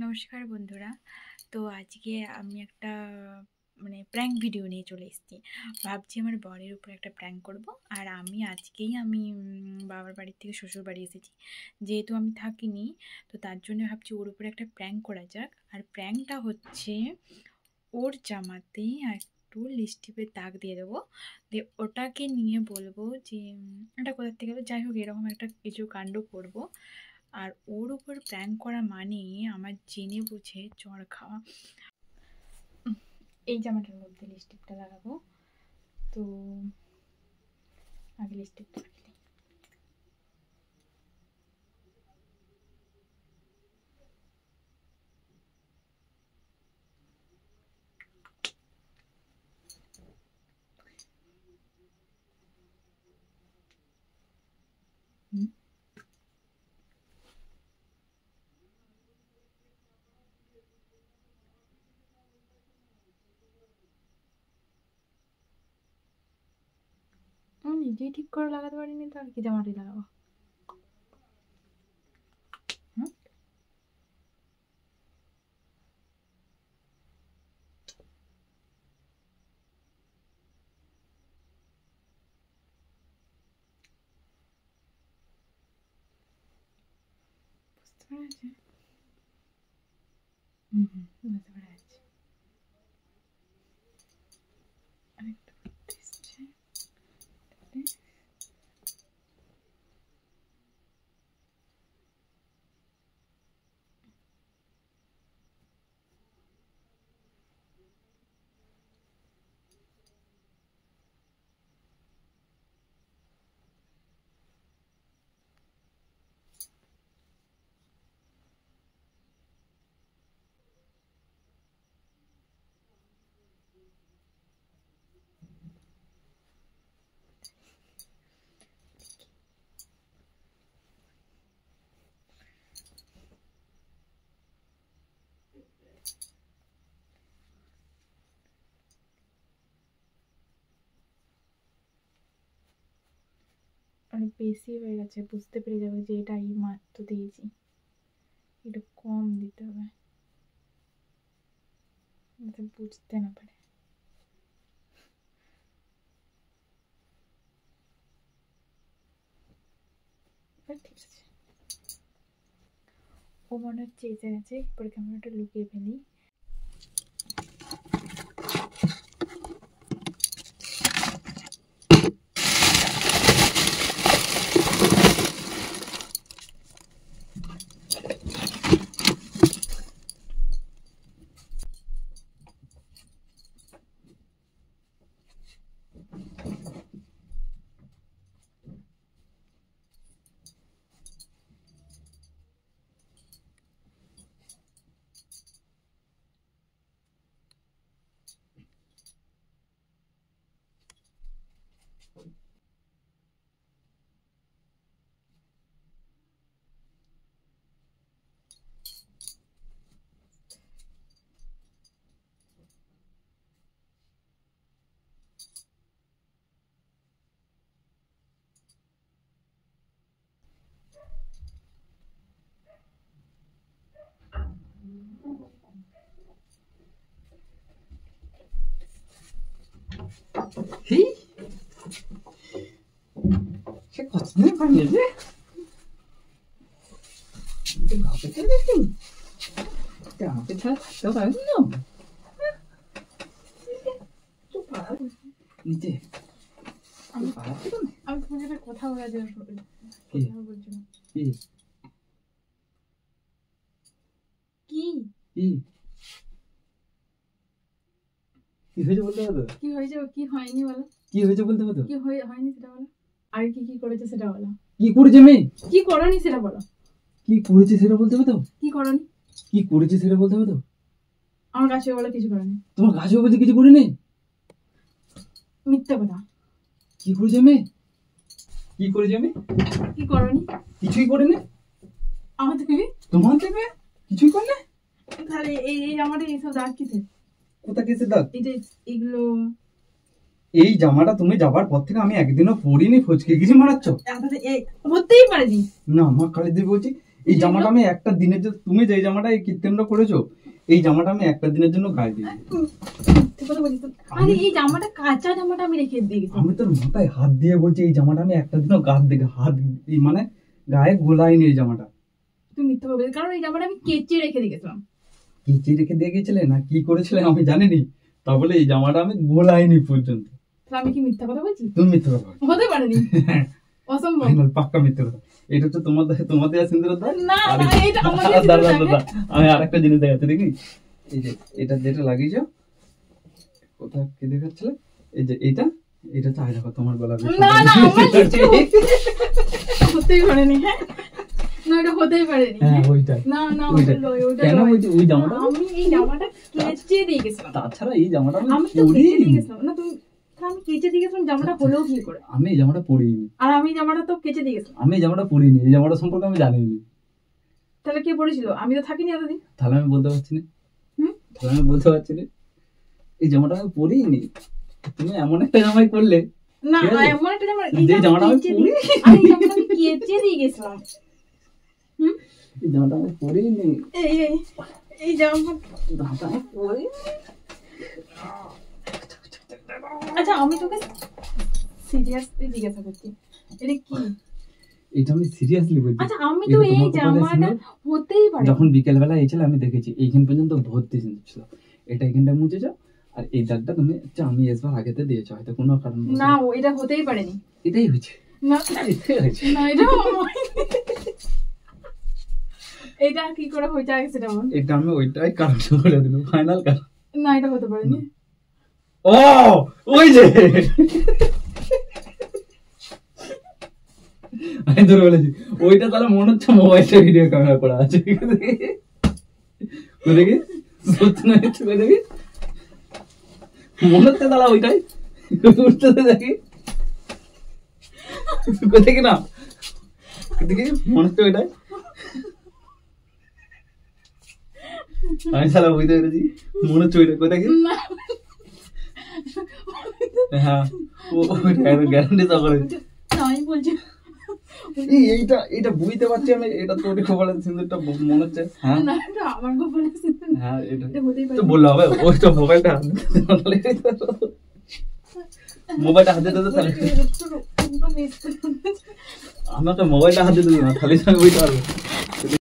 নমস্কার বন্ধুরা। তো আজকে আমি একটা প্র্যাঙ্ক ভিডিও নিয়ে চলে এসেছি। ভাবছি আমার বরের উপর একটা প্র্যাঙ্ক করব। আর আমি বাবার বাড়ির থেকে শ্বশুর বাড়ি এসেছি, যেহেতু আমি থাকিনি, তো তার জন্য ভাবছি ওর উপরে একটা প্র্যাঙ্ক করা যাক। আর প্র্যাঙ্কটা হচ্ছে ওর জামাতে একটু লিপস্টিকের দাগ দিয়ে দেবো, দিয়ে ওটাকে নিয়ে বলবো যে এটা কোথার থেকে গেলো। যাই হোক, এরকম একটা কিছু কাণ্ড করব। আর ওর উপর প্র্যাঙ্ক করা মানে আমার জেনে বুঝে চড় খাওয়া। এই জামাটার মধ্যে লিপস্টিকটা লাগাবো, তো আগে লিপস্টিকটা লাগিয়ে দিই। আমি নিজেই ঠিক করে লাগাতে পারিনি, তো আর কি জামাটি লাগাবো। বুঝতে পেরেছি। বুঝতে পেরেছি। আরেকটু দিচ্ছে। অনেক বেশি হয়ে গেছে, বুঝতে পেরে যাবে যে এটা এই মাত্র দিয়েছি, একটু কম দিতে হবে যাতে বুঝতে না পারে। ঠিক আছে, ও মনে হচ্ছে এসে গেছে। এরপরে ক্যামেরাটা লুকিয়ে ফেলি। সে কতদিন বানিয়েছে আমাকে ছাড়া থাকতেও পারেন না। নিচে আমি তোমাকে একটা কথা বলা যায়, বলছিলাম কি কি হয়েছে বলতে পারো? কি হয়েছে কি হয়নি বলো? কি হয়েছে বলতে পারো? কি হয়নি সেটা বলো। আর কি কি করেছে সেটা বলো। কি করেছে মেয়ে? কি করনি সেটা বলো। কি করেছে সেটা বলতে হবে তো? কি করনি? কি করেছে সেটা বলতে হবে তো? আমার কাছে বলে কিছু করনি। তোমার কাছে বলতে কিছু করিনি? মিথ্যা কথা। কি করেছে মেয়ে? কি করেছে মেয়ে? কি করনি? কিছুই করেনি। আমার থেকে? তোমার থেকে কিছুই করলে? তাহলে এই আমার এইসব দাগ কিসের? কোথা কিসের দাগ? এগুলো এই জামাটা তুমি যাবার পর থেকে আমি একদিনও পরিনি, ফচকে গিরি মারাচ্ছ। হতেই পারেনি না মা কালী দেবী বলছি, এই জামাটা আমি একটা দিনের জন্য, তুমি যে জামাটা এই কীর্তনটা করেছো, এই জামাটা আমি একটা দিনের জন্য গায়ে দিই। আরে এই জামাটা কাঁচা জামাটা আমি রেখে দিয়ে গেছি। আমি তোর মাথায় হাত দিয়ে বলছি, এই জামাটা আমি একটা দিনও মানে গায়ে গোলাইনি এই জামাটা। তুমি মিথ্যা বলবে, কারণ এই জামাটা আমি কেচে রেখে দিয়ে গেছিলাম। কেচে রেখে দিয়ে গেছিলে না কি করেছিলে আমি জানিনি, তা বলে এই জামাটা আমি গোলাইনি পর্যন্ত। আমি কি মিথ্যা কথা বলছি? তুমি মিথ্যা কথা বলছো। হতে পারেনি, অসম্ভব, পাক্কা মিথ্যা কথা। এটা হচ্ছে তোমাদের সিন্দুরের দাগ। না না, এটা আমাদের দাদা আমি আরেকটা জিনিস দেখাচ্ছি, দেখি এই যে এটা যেটা লাগিয়েছো, কোথায় কি দেখাচ্ছিলে, এই যে এটা তো আয় দেখো তোমার গলা। না না, হতেই পারেনি। হ্যাঁ না, এটা হতেই পারেনি। হ্যাঁ ওইটাই। না না, কেন বলছি ওই জামাটা আমি এই জামাটা কেচে দিয়ে গেছিলাম। তাছাড়া এই জামাটা আমি তো কেচে দিয়ে গেছিলাম না, তুমি আমি কেচে দিয়ে গেছিলাম, জামাটা হলেও কি করে? আমি এই জামাটা পরিনি। আর আমি জামাটা তো কেচে দিয়ে গেছিলাম। আমি এই জামাটা পরিনি, এই জামাটা সম্পর্কে আমি জানিনি। তাহলে কে পড়েছিল? আমি তো থাকিনি এতদিন। তাহলে আমি বলতে পারছি না, এই জামাটা আমি পরিনি। তুমি এমন একটা জামাই করলে। না এমন একটা জামা, এই জামাটা আমি পরি, এই জামাটা আমি কেচে দিয়ে গেছিলাম। এই জামাটা আমি পরিনি। এই জামাটা আমি পরি। আচ্ছা আমি তোকে সিরিয়াসলি জিজ্ঞাসা করছি, এটা কি? এটা আমি সিরিয়াসলি বলছি। আচ্ছা আমি তো এই জামাটা হতেই পারে। যখন বিকেল বেলা এসেছিল আমি দেখেছি এইখান পর্যন্ত ভর্তি ছিল, এটা এখানটা মুছেছো, আর এই দাগটা তুমি আমি এসবার আগেতে দিয়েছো, হয়তো কোনো কারণ না, এটা হতেই পারেনি। এটাই হয়েছে। না এটাই হয়েছে। না, এটা কি করে হইতে গেছে? এটা আমি ওইটাই কারণ বলে দিলাম, ফাইনাল কারণ। না এটা হতে পারেনি। ও ওই যে আমি ধরে বলেছি ওইটা, তাহলে মনে হচ্ছে মোবাইলটা ভিডিও ক্যামেরা করা আছে। দেখি সত্যি না দেখি মনে হচ্ছে তাহলে ওইটাই উঠতে দেখি দেখি না, দেখি মনে হচ্ছে ওইটাই। আমি সালা বুঝতে পেরেছি মনে হচ্ছে ওইটা, কোথায় কি? হ্যাঁ গ্যারান্টি সকলে আমি বলছি এইটা বুঝতে পারছি আমি, এটা তোর কপালের সিঁদুরটা মনে হচ্ছে। হ্যাঁ না এটা আমার কপালের সিঁদুর। হ্যাঁ এটা হতেই পারে। তো বললে হবে, ওই তো মোবাইলটা হাতে দিতে তাহলে আমাকে মোবাইলটা হাতে দিবি না, তাহলে আমি বুঝতে পারবো।